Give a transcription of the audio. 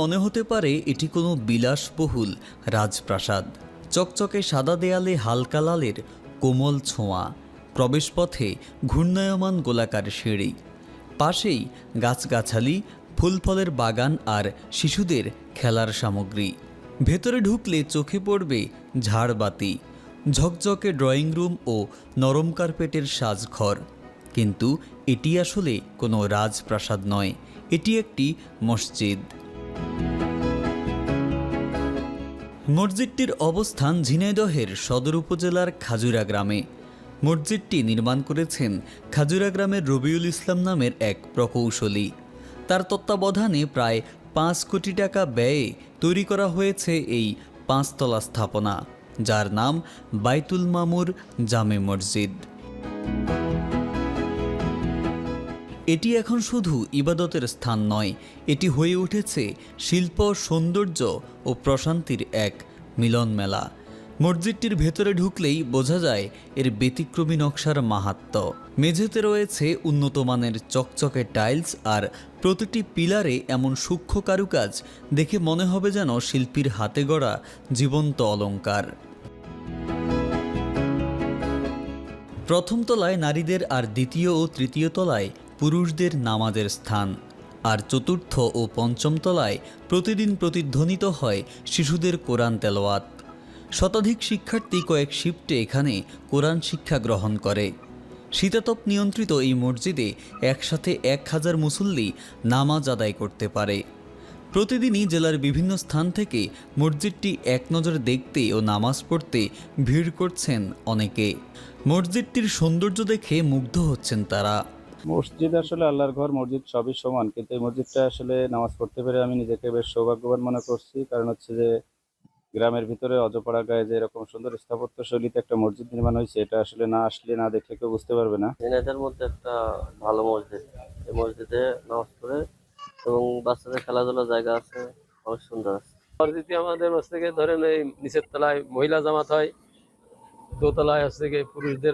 মনে হতে পারে এটি কোনো বিলাসবহুল রাজপ্রাসাদ। চকচকে সাদা দেয়ালে হালকা লালের কোমল ছোঁয়া, প্রবেশপথে ঘূর্ণায়মান গোলাকার সিঁড়ি, পাশেই গাছগাছালি, ফুলফলের বাগান আর শিশুদের খেলার সামগ্রী। ভেতরে ঢুকলে চোখে পড়বে ঝাড়বাতি, ঝকঝকে ড্রয়িং রুম ও নরম কার্পেটের সাজঘর। কিন্তু এটি আসলে কোনো রাজপ্রাসাদ নয়, এটি একটি মসজিদ। মসজিদটির অবস্থান ঝিনাইদহের সদর উপজেলার খাজুরা গ্রামে। মসজিদটি নির্মাণ করেছেন খাজুরা গ্রামের রবিউল ইসলাম নামের এক প্রকৌশলী। তার তত্ত্বাবধানে প্রায় 5 কোটি টাকা ব্যয়ে তৈরি করা হয়েছে এই 5তলা স্থাপনা, যার নাম বাইতুল মামুর জামে মসজিদ। এটি এখন শুধু ইবাদতের স্থান নয়, এটি হয়ে উঠেছে শিল্প, সৌন্দর্য ও প্রশান্তির এক মিলন মেলা। মসজিদটির ভেতরে ঢুকলেই বোঝা যায় এর ব্যতিক্রমী নকশার মাহাত্ম্য। মেঝেতে রয়েছে উন্নত মানের চকচকে টাইলস, আর প্রতিটি পিলারে এমন সূক্ষ্ম কারুকাজ দেখে মনে হবে যেন শিল্পীর হাতে গড়া জীবন্ত অলংকার। প্রথম তলায় নারীদের আর দ্বিতীয় ও তৃতীয় তলায় পুরুষদের নামাজের স্থান, আর চতুর্থ ও পঞ্চম তলায় প্রতিদিন প্রতিধ্বনিত হয় শিশুদের কোরআন তেলাওয়াত। শতাধিক শিক্ষার্থী কয়েক শিফটে এখানে কোরআন শিক্ষা গ্রহণ করে। শীতাতপ নিয়ন্ত্রিত এই মসজিদে একসাথে 1000 মুসল্লি নামাজ আদায় করতে পারে। প্রতিদিনই জেলার বিভিন্ন স্থান থেকে মসজিদটি এক নজরে দেখতে ও নামাজ পড়তে ভিড় করছেন অনেকে। মসজিদটির সৌন্দর্য দেখে মুগ্ধ হচ্ছেন তারা। মসজিদ আসলে আল্লাহর ঘর, মসজিদ সবই সমান, কিন্তু এই মসজিদটা আসলে নামাজ পড়তে পেরে আমি নিজেকে বেশ সৌভাগ্যবান মনে করছি। কারণ হচ্ছে যে গ্রামের ভিতরে অজপাড়া গায়ে যে এরকম সুন্দর স্থাপত্য শৈলীতে একটা মসজিদ নির্মাণ হয়েছে, এটা আসলে না আসলে না দেখলে কেউ বুঝতে পারবে না। ঝিনাইদহের মধ্যে একটা ভালো মসজিদ, এই মসজিদে নামাজ পড়ে এবং বাচ্চাদের খেলাধুলার জায়গা আছে, অনেক সুন্দর আছে। মসজিদটি আমাদের হচ্ছে গিয়ে ধরেন এই নিচের তলায় মহিলা জামাত হয়, দোতলায় হচ্ছে গিয়ে পুরুষদের